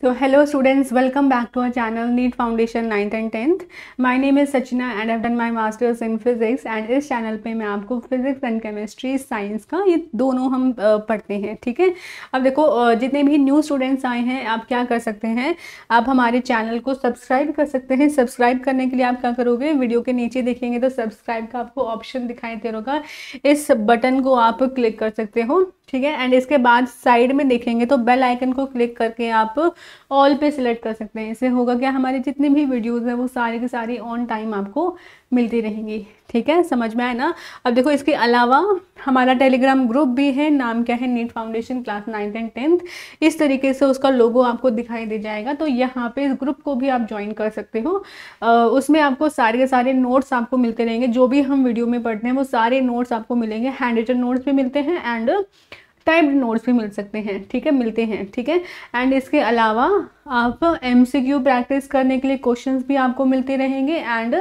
So hello students, welcome back to our channel NEET Foundation 9th and 10th. My name is Sachina and I've done my masters in physics and इस channel पे मैं आपको physics and chemistry science का ये दोनों हम पढ़ते हैं, ठीक है। अब देखो जितने भी न्यू स्टूडेंट्स आए हैं आप क्या कर सकते हैं, आप हमारे चैनल को सब्सक्राइब कर सकते हैं। सब्सक्राइब करने के लिए आप क्या करोगे, वीडियो के नीचे देखेंगे तो सब्सक्राइब का आपको ऑप्शन दिखाई दे रहा, इस बटन को आप क्लिक कर सकते हो, ठीक है। एंड इसके बाद साइड में देखेंगे तो बेल आइकन को क्लिक करके आप ऑल पे सिलेक्ट कर सकते हैं। इससे होगा क्या, हमारी जितनी भी वीडियोस है वो सारी की सारी ऑन टाइम आपको मिलती रहेंगी, ठीक है। समझ में आए ना। अब देखो इसके अलावा हमारा टेलीग्राम ग्रुप भी है, नाम क्या है, NEET foundation class 9th and 10th। इस तरीके से उसका लोगो आपको दिखाई दे जाएगा, तो यहाँ पे इस ग्रुप को भी आप ज्वाइन कर सकते हो। उसमें आपको सारे के सारे नोट्स आपको मिलते रहेंगे, जो भी हम वीडियो में पढ़ते हैं वो सारे नोट्स आपको मिलेंगे। हैंड रिटन नोट्स भी मिलते हैं एंड टाइप्ड नोट्स भी मिल सकते हैं, ठीक है, मिलते हैं, ठीक है। एंड इसके अलावा आप MCQ प्रैक्टिस करने के लिए क्वेश्चंस भी आपको मिलते रहेंगे एंड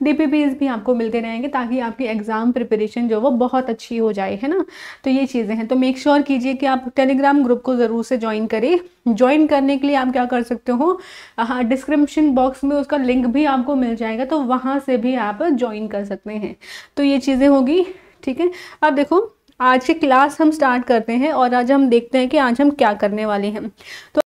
DPPs भी आपको मिलते रहेंगे, ताकि आपकी एग्ज़ाम प्रिपरेशन जो वो बहुत अच्छी हो जाए, है ना। तो ये चीज़ें हैं, तो मेक श्योर कीजिए कि आप टेलीग्राम ग्रुप को ज़रूर से ज्वाइन करें। ज्वाइन करने के लिए आप क्या कर सकते हो, हाँ, डिस्क्रिप्शन बॉक्स में उसका लिंक भी आपको मिल जाएगा, तो वहाँ से भी आप ज्वाइन कर सकते हैं। तो ये चीज़ें होगी, ठीक है। अब देखो आज की क्लास हम स्टार्ट करते हैं और आज हम देखते हैं कि आज हम क्या करने वाले हैं। तो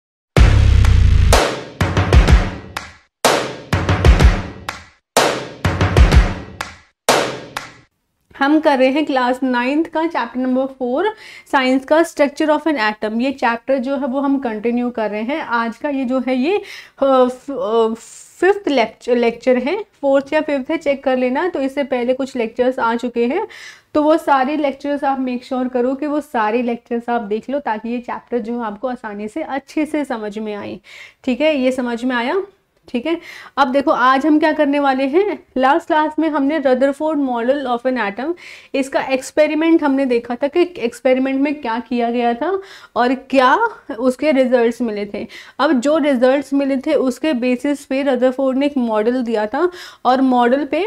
हम कर रहे हैं क्लास 9th का चैप्टर नंबर 4 साइंस का स्ट्रक्चर ऑफ एन एटम। ये चैप्टर जो है वो हम कंटिन्यू कर रहे हैं। आज का ये जो है ये 5th लेक्चर है, 4th या 5th है, चेक कर लेना। तो इससे पहले कुछ लेक्चर्स आ चुके हैं, तो वो सारे लेक्चर्स आप मेक श्योर करो कि वो सारे लेक्चर्स आप देख लो, ताकि ये चैप्टर जो है आपको आसानी से अच्छे से समझ में आए, ठीक है। ये समझ में आया, ठीक है। अब देखो आज हम क्या करने वाले हैं, लास्ट क्लास में हमने Rutherford model of an atom, इसका एक्सपेरिमेंट हमने देखा था कि एक्सपेरिमेंट में क्या किया गया था और क्या उसके रिजल्ट्स मिले थे। अब जो रिजल्ट्स मिले थे उसके बेसिस पे रदरफोर्ड ने एक मॉडल दिया था, और मॉडल पे,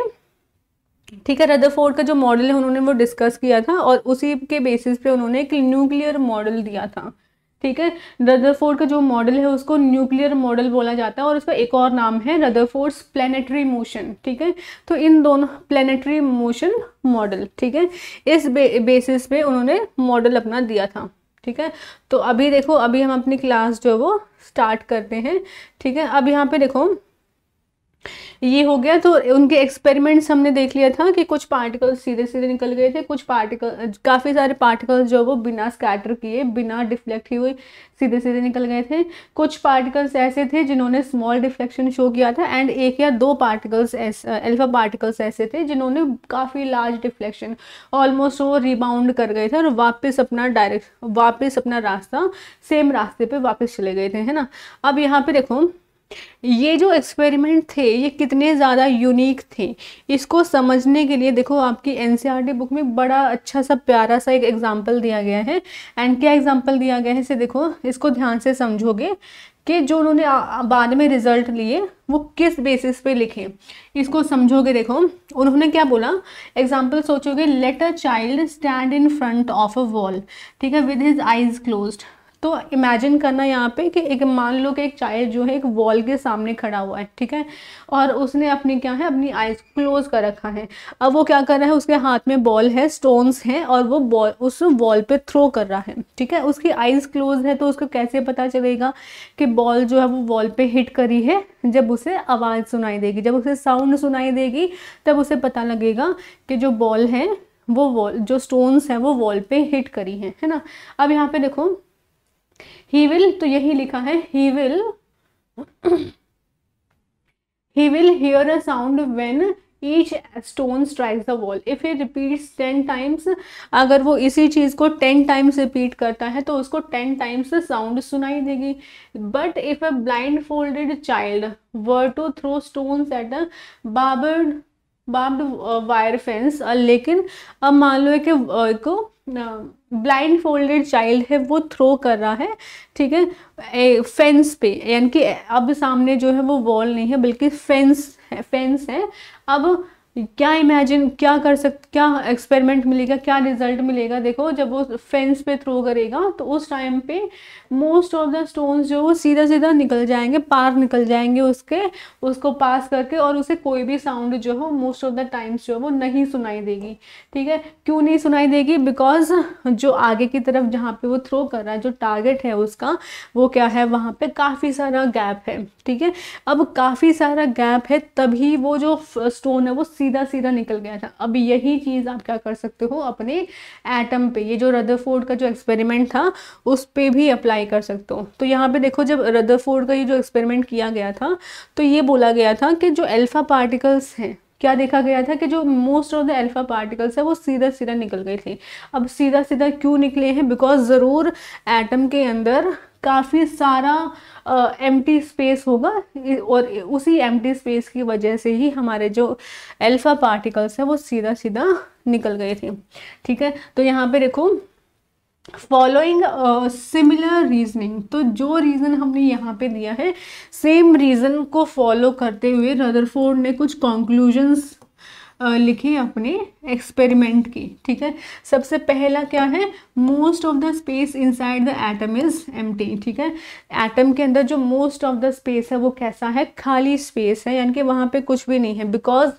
ठीक है, रदरफोर्ड का जो मॉडल है उन्होंने वो डिस्कस किया था और उसी के बेसिस पे उन्होंने एक न्यूक्लियर मॉडल दिया था, ठीक है। रदरफोर्ड का जो मॉडल है उसको न्यूक्लियर मॉडल बोला जाता है और उसका एक और नाम है रदरफोर्ड्स प्लैनेटरी मोशन, ठीक है। तो इन दोनों प्लैनेटरी मोशन मॉडल, ठीक है, इस बेसिस पे उन्होंने मॉडल अपना दिया था, ठीक है। तो अभी देखो, अभी हम अपनी क्लास जो है वो स्टार्ट करते हैं, ठीक है। अब यहाँ पे देखो ये हो गया, तो उनके एक्सपेरिमेंट्स हमने देख लिया था कि कुछ पार्टिकल्स सीधे सीधे निकल गए थे, कुछ पार्टिकल, काफ़ी सारे पार्टिकल्स जो वो बिना स्कैटर किए, बिना डिफ्लेक्ट हुए सीधे सीधे निकल गए थे। कुछ पार्टिकल्स ऐसे थे जिन्होंने स्मॉल डिफ्लेक्शन शो किया था एंड 1 या 2 पार्टिकल्स अल्फा पार्टिकल्स ऐसे थे जिन्होंने काफ़ी लार्ज डिफ्लेक्शन, ऑलमोस्ट वो रिबाउंड कर गए थे और वापस अपना रास्ता सेम रास्ते पे वापस चले गए थे, है ना। अब यहाँ पे देखो ये जो एक्सपेरिमेंट थे ये कितने ज़्यादा यूनिक थे, इसको समझने के लिए देखो आपकी NCERT बुक में बड़ा अच्छा सा प्यारा सा एक एग्जाम्पल दिया गया है। एंड क्या एग्जाम्पल दिया गया है इसे देखो, इसको ध्यान से समझोगे कि जो उन्होंने बाद में रिजल्ट लिए वो किस बेसिस पे लिखे, इसको समझोगे। देखो उन्होंने क्या बोला, एग्जाम्पल सोचोगे, let a child stand in front of a wall, ठीक है, विद हिज आइज क्लोज्ड। तो इमेजिन करना यहाँ पे कि एक, मान लो कि एक चाइल्ड जो है एक वॉल के सामने खड़ा हुआ है, ठीक है, और उसने अपनी क्या है, अपनी आइज क्लोज कर रखा है। अब वो क्या कर रहा है, उसके हाथ में बॉल है, स्टोन्स हैं, और वो बॉल उस वॉल पे थ्रो कर रहा है, ठीक है। उसकी आइज क्लोज है, तो उसको कैसे पता चलेगा कि बॉल जो है वो वॉल पे हिट करी है, जब उसे आवाज़ सुनाई देगी, जब उसे साउंड सुनाई देगी तब उसे पता लगेगा कि जो बॉल है वो वॉल, जो स्टोन्स हैं वो वॉल पे हिट करी है ना। अब यहाँ पे देखो ही विल, तो यही लिखा है, he will hear a sound when each stone strikes the wall. If he repeats 10 times, अगर वो इसी चीज़ को 10 टाइम्स रिपीट करता है तो उसको 10 टाइम्स साउंड सुनाई देगी। But if a blindfolded child were to throw stones at a barbed wire fence, लेकिन अब मान लो कि को ब्लाइंड फोल्डेड चाइल्ड है वो थ्रो कर रहा है, ठीक है, फेंस पे, यानी कि अब सामने जो है वो वॉल नहीं है बल्कि फेंस है। अब क्या इमेजिन, क्या एक्सपेरिमेंट मिलेगा, क्या रिजल्ट मिलेगा। देखो जब वो फेंस पे थ्रो करेगा तो उस टाइम पे मोस्ट ऑफ द स्टोन्स जो वो सीधा सीधा निकल जाएंगे, पार निकल जाएंगे उसको पास करके, और उसे कोई भी साउंड जो है मोस्ट ऑफ द टाइम्स जो है वो नहीं सुनाई देगी। ठीक है, क्यों नहीं सुनाई देगी? बिकॉज जो आगे की तरफ जहाँ पे वो थ्रो कर रहा है, जो टारगेट है उसका, वो क्या है, वहाँ पे काफ़ी सारा गैप है। ठीक है, अब काफ़ी सारा गैप है, तभी वो जो स्टोन है वो सीधा सीधा निकल गया था। अब यही चीज़ आप क्या कर सकते हो अपने एटम पे, ये जो रदरफोर्ड का जो एक्सपेरिमेंट था उस पे भी अप्लाई कर सकते हो। तो यहाँ पे देखो, जब रदरफोर्ड का ये जो एक्सपेरिमेंट किया गया था तो ये बोला गया था कि जो अल्फा पार्टिकल्स हैं, क्या देखा गया था कि जो most of the alpha particles है वो सीधा सीधा निकल गए थे। अब सीधा सीधा क्यों निकले हैं? बिकॉज ज़रूर एटम के अंदर काफ़ी सारा एम्प्टी स्पेस होगा, और उसी एम्प्टी स्पेस की वजह से ही हमारे जो अल्फा पार्टिकल्स है वो सीधा सीधा निकल गए थे। ठीक है, तो यहाँ पे देखो, फॉलोइंग सिमिलर रीजनिंग, तो जो रीज़न हमने यहाँ पे दिया है सेम रीज़न को फॉलो करते हुए रदरफोर्ड ने कुछ कंक्लूजन्स लिखे अपने एक्सपेरिमेंट की। ठीक है, सबसे पहला क्या है, most of the space inside the atom is empty. ठीक है, एटम के अंदर जो मोस्ट ऑफ द स्पेस है वो कैसा है, खाली स्पेस है, यानी कि वहाँ पे कुछ भी नहीं है। बिकॉज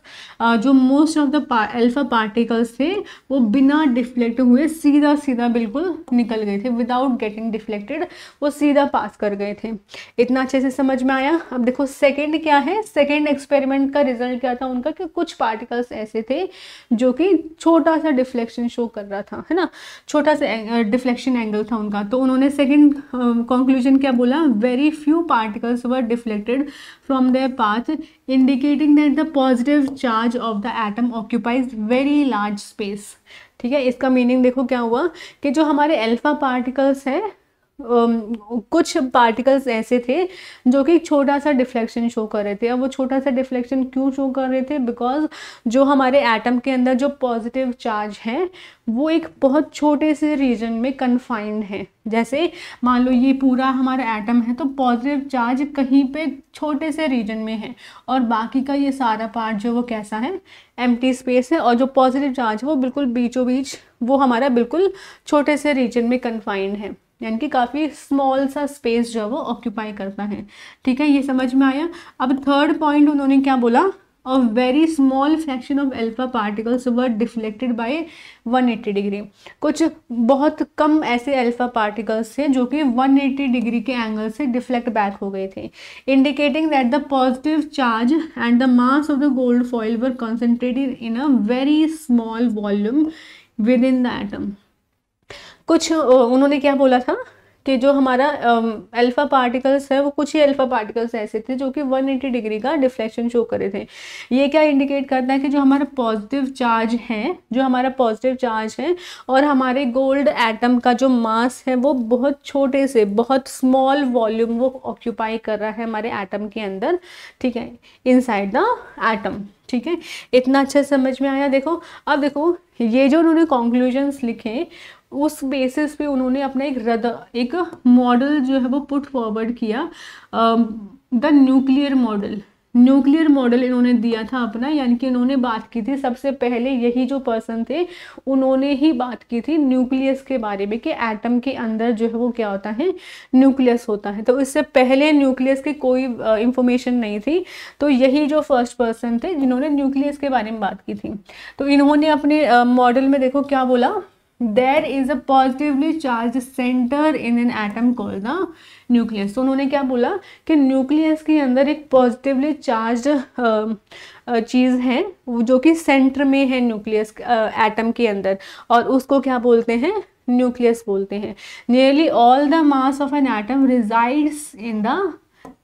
जो most of the alpha particles थे वो बिना डिफ्लेक्ट हुए सीधा सीधा बिल्कुल निकल गए थे, विदाउट गेटिंग डिफ्लेक्टेड, वो सीधा पास कर गए थे। इतना अच्छे से समझ में आया। अब देखो सेकेंड क्या है, सेकेंड एक्सपेरिमेंट का रिजल्ट क्या था उनका, कि कुछ पार्टिकल्स ऐसे थे जो कि छोटा सा डिफ्लेक्शन शो कर रहा था, है ना, छोटा सा डिफ्लेक्शन एंगल था उनका। तो उन्होंने सेकंड कंक्लूजन क्या बोला, very few particles were deflected from there path indicating that the positive charge of the atom occupies very large space. ठीक है, इसका मीनिंग देखो क्या हुआ कि जो हमारे अल्फा पार्टिकल्स हैं, कुछ पार्टिकल्स ऐसे थे जो कि छोटा सा डिफ्लेक्शन शो कर रहे थे। अब वो छोटा सा डिफ्लेक्शन क्यों शो कर रहे थे? बिकॉज जो हमारे एटम के अंदर जो पॉजिटिव चार्ज है वो एक बहुत छोटे से रीजन में कन्फाइंड है। जैसे मान लो ये पूरा हमारा एटम है तो पॉजिटिव चार्ज कहीं पे छोटे से रीजन में है, और बाकी का ये सारा पार्ट जो वो कैसा है, एम्प्टी स्पेस है, और जो पॉजिटिव चार्ज है वो बिल्कुल बीचों बीच, वो हमारा बिल्कुल छोटे से रीजन में कन्फाइंड है, यानी कि काफ़ी स्मॉल सा स्पेस जो है वो ऑक्यूपाई करता है। ठीक है, ये समझ में आया। अब थर्ड पॉइंट उन्होंने क्या बोला, a very small fraction of alpha particles were deflected by 180 degree. कुछ बहुत कम ऐसे अल्फा पार्टिकल्स थे जो कि 180 डिग्री के एंगल से डिफ्लेक्ट बैक हो गए थे, indicating that the positive charge and the mass of the gold foil were concentrated in a very small volume with in the atom. कुछ उन्होंने क्या बोला था कि जो हमारा अल्फा पार्टिकल्स है वो कुछ ही अल्फा पार्टिकल्स ऐसे थे जो कि 180 डिग्री का डिफ्लेक्शन शो कर रहे थे। ये क्या इंडिकेट करता है कि जो हमारा पॉजिटिव चार्ज है और हमारे गोल्ड एटम का जो मास है वो बहुत छोटे से, बहुत स्मॉल वॉल्यूम वो ऑक्यूपाई कर रहा है हमारे एटम के अंदर। ठीक है, इनसाइड द एटम। ठीक है, इतना अच्छा समझ में आया। देखो अब देखो, ये जो उन्होंने कंक्लूजन्स लिखे उस बेसिस पे उन्होंने अपना एक मॉडल जो है वो पुट फॉरवर्ड किया, द न्यूक्लियर मॉडल इन्होंने दिया था अपना, यानी कि इन्होंने बात की थी सबसे पहले, यही जो पर्सन थे उन्होंने ही बात की थी न्यूक्लियस के बारे में कि एटम के अंदर जो है वो क्या होता है, न्यूक्लियस होता है। तो इससे पहले न्यूक्लियस की कोई इंफॉर्मेशन नहीं थी, तो यही जो फर्स्ट पर्सन थे जिन्होंने न्यूक्लियस के बारे में बात की थी। तो इन्होंने अपने मॉडल में देखो क्या बोला, There is a positively charged center in an atom called the nucleus। तो उन्होंने क्या बोला कि न्यूक्लियस के अंदर एक पॉजिटिवली चार्ज चीज़ है जो कि सेंटर में है न्यूक्लियस एटम के अंदर, और उसको क्या बोलते हैं, न्यूक्लियस बोलते हैं। Nearly all the mass of an atom resides in the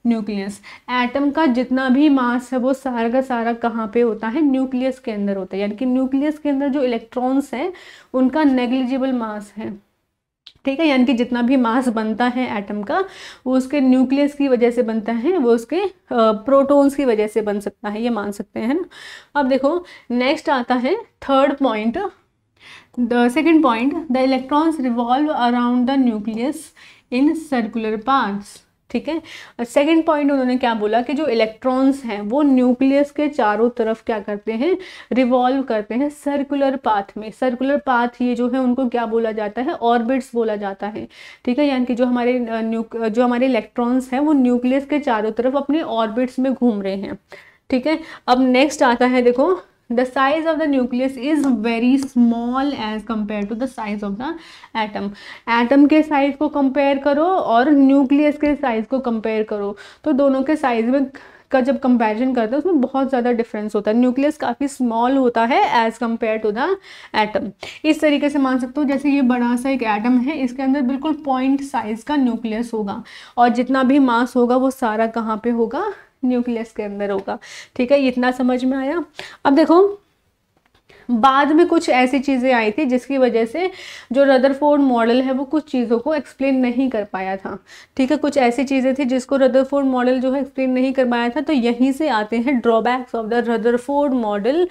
nucleus. Atom का जितना भी मास है वो सारा का सारा कहाँ पे होता है, न्यूक्लियस के अंदर होता है। यानी कि न्यूक्लियस के अंदर जो इलेक्ट्रॉन्स हैं उनका नेग्लिजिबल मास है। ठीक है, यानी कि जितना भी मास बनता है एटम का वो उसके न्यूक्लियस की वजह से बनता है, वो उसके प्रोटॉन्स की वजह से बन सकता है, ये मान सकते हैं ना। अब देखो नेक्स्ट आता है third point, the second point, the electrons revolve around the nucleus in circular paths. ठीक है। सेकंड पॉइंट उन्होंने क्या बोला कि जो इलेक्ट्रॉन्स हैं वो न्यूक्लियस के चारों तरफ क्या करते हैं, रिवॉल्व करते हैं सर्कुलर पाथ में। सर्कुलर पाथ ये जो है उनको क्या बोला जाता है, ऑर्बिट्स बोला जाता है, ठीक है। यानी कि जो हमारे इलेक्ट्रॉन्स हैं वो न्यूक्लियस के चारों तरफ अपने ऑर्बिट्स में घूम रहे हैं, ठीक है। अब नेक्स्ट आता है, देखो the size of the nucleus is very small as compared to the size of the atom। Atom के साइज को कंपेयर करो और न्यूक्लियस के साइज को कंपेयर करो, तो दोनों के साइज में का जब कंपैरिजन करते हैं उसमें बहुत ज़्यादा डिफरेंस होता है। न्यूक्लियस काफ़ी स्मॉल होता है as compare to the atom. इस तरीके से मान सकते हो जैसे ये बड़ा सा एक एटम है, इसके अंदर बिल्कुल पॉइंट साइज का न्यूक्लियस होगा और जितना भी मास होगा वो सारा कहाँ पे होगा, न्यूक्लियस के अंदर होगा, ठीक है। इतना समझ में आया। अब देखो बाद में कुछ ऐसी चीज़ें आई थी जिसकी वजह से जो रदरफोर्ड मॉडल है वो कुछ चीज़ों को एक्सप्लेन नहीं कर पाया था, ठीक है। कुछ ऐसी चीज़ें थी जिसको रदरफोर्ड मॉडल जो है एक्सप्लेन नहीं कर पाया था, तो यहीं से आते हैं drawbacks of the Rutherford model,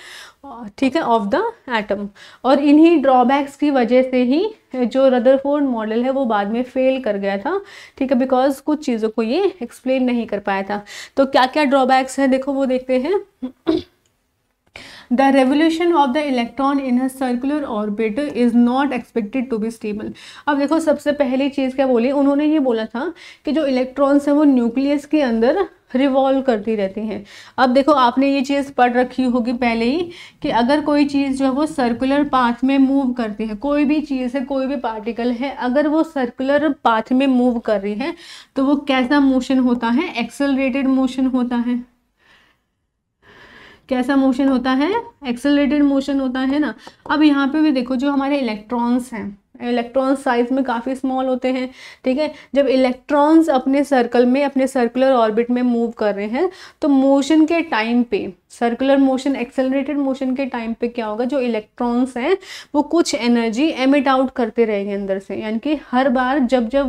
ठीक है, ऑफ द एटम। और इन्हीं ड्रॉबैक्स की वजह से ही जो रदरफोर्ड मॉडल है वो बाद में फेल कर गया था, ठीक है, बिकॉज कुछ चीज़ों को ये एक्सप्लेन नहीं कर पाया था। तो क्या क्या ड्रॉबैक्स हैं देखो वो देखते हैं। The revolution of the electron in a circular orbit is not expected to be stable। अब देखो सबसे पहली चीज़ क्या बोली उन्होंने, ये बोला था कि जो इलेक्ट्रॉन्स हैं वो न्यूक्लियस के अंदर रिवॉल्व करती रहती हैं। अब देखो आपने ये चीज़ पढ़ रखी होगी पहले ही कि अगर कोई चीज़ जो है वो सर्कुलर पाथ में मूव करती है, कोई भी चीज़ है, कोई भी पार्टिकल है, अगर वो सर्कुलर पाथ में मूव कर रही है तो वो कैसा मोशन होता है, एक्सेलरेटेड मोशन होता है। कैसा मोशन होता है, एक्सेलरेटेड मोशन होता है ना। अब यहाँ पे भी देखो जो हमारे इलेक्ट्रॉन्स हैं, इलेक्ट्रॉन्स साइज में काफ़ी स्मॉल होते हैं, ठीक है। जब इलेक्ट्रॉन्स अपने सर्कल में, अपने सर्कुलर ऑर्बिट में मूव कर रहे हैं तो मोशन के टाइम पे, सर्कुलर मोशन, एक्सेलरेटेड मोशन के टाइम पे क्या होगा, जो इलेक्ट्रॉन्स हैं वो कुछ एनर्जी एमिट आउट करते रहेंगे अंदर से। यानी कि हर बार जब तक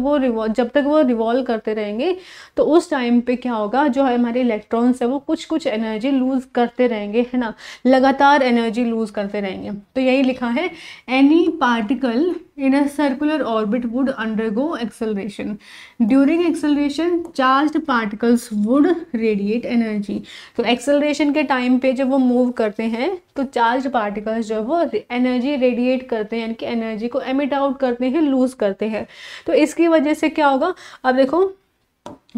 वो रिवॉल्व करते रहेंगे तो उस टाइम पे क्या होगा, जो हमारे इलेक्ट्रॉन्स है वो कुछ एक्नर्जी लूज करते रहेंगे, है ना, लगातार एनर्जी लूज करते रहेंगे। तो यही लिखा है, any particle in a circular orbit would undergo acceleration। During acceleration charged particles would radiate energy। तो acceleration के टाइम पे जब वो मूव करते हैं तो चार्ज पार्टिकल्स जो वो एनर्जी रेडिएट करते हैं, यानी कि एनर्जी को एमिट आउट करते हैं, लूज करते हैं। तो इसकी वजह से क्या होगा, अब देखो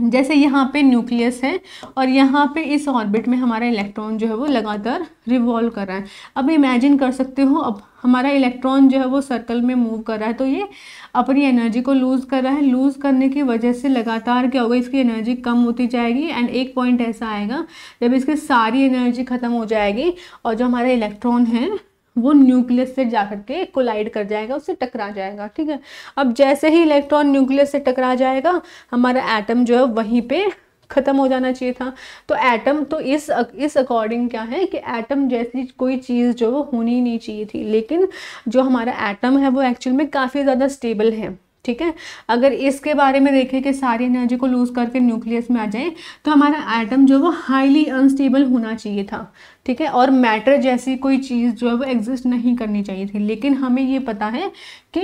जैसे यहाँ पे न्यूक्लियस है और यहाँ पे इस ऑर्बिट में हमारा इलेक्ट्रॉन जो है वो लगातार रिवॉल्व कर रहा है। अब इमेजिन कर सकते हो, अब हमारा इलेक्ट्रॉन जो है वो सर्कल में मूव कर रहा है तो ये अपनी एनर्जी को लूज़ कर रहा है। लूज़ करने की वजह से लगातार क्या होगा, इसकी एनर्जी कम होती जाएगी एंड एक पॉइंट ऐसा आएगा जब इसकी सारी एनर्जी ख़त्म हो जाएगी और जो हमारा इलेक्ट्रॉन है वो न्यूक्लियस से जाकर के कोलाइड कर जाएगा, उससे टकरा जाएगा, ठीक है। अब जैसे ही इलेक्ट्रॉन न्यूक्लियस से टकरा जाएगा हमारा एटम जो है वहीं पे ख़त्म हो जाना चाहिए था। तो एटम तो इस अकॉर्डिंग क्या है कि एटम जैसी कोई चीज़ जो वो होनी नहीं चाहिए थी, लेकिन जो हमारा एटम है वो एक्चुअल में काफ़ी ज़्यादा स्टेबल है, ठीक है। अगर इसके बारे में देखें कि सारी एनर्जी को लूज़ करके न्यूक्लियस में आ जाए तो हमारा एटम जो वो हाईली अनस्टेबल होना चाहिए था, ठीक है। और मैटर जैसी कोई चीज़ जो है वो एग्जिस्ट नहीं करनी चाहिए थी, लेकिन हमें ये पता है कि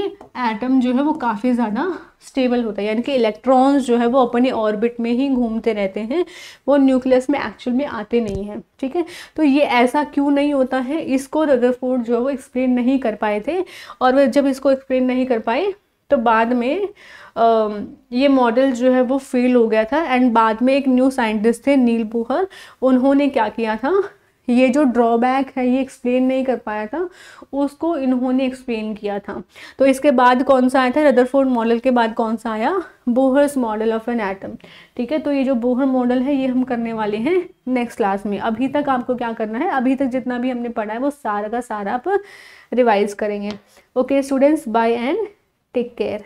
एटम जो है वो काफ़ी ज़्यादा स्टेबल होता है, यानी कि इलेक्ट्रॉन्स जो है वो अपने ऑर्बिट में ही घूमते रहते हैं, वो न्यूक्लियस में एक्चुअल में आते नहीं हैं, ठीक है। तो ये ऐसा क्यों नहीं होता है, इसको रदरफोर्ड जो है वो एक्सप्लेन नहीं कर पाए थे। और वह जब इसको एक्सप्लेन नहीं कर पाए तो बाद में ये मॉडल जो है वो फेल हो गया था। एंड बाद में एक न्यू साइंटिस्ट थे नील बोहर, उन्होंने क्या किया था, ये जो ड्रॉबैक है ये एक्सप्लेन नहीं कर पाया था उसको इन्होंने एक्सप्लेन किया था। तो इसके बाद कौन सा आया था, रदरफोर्ड मॉडल के बाद कौन सा आया, Bohr's model of an atom, ठीक है। तो ये जो बोहर मॉडल है ये हम करने वाले हैं नेक्स्ट क्लास में। अभी तक आपको क्या करना है, अभी तक जितना भी हमने पढ़ा है वो सारा का सारा आप रिवाइज करेंगे। Okay students, bye and take care.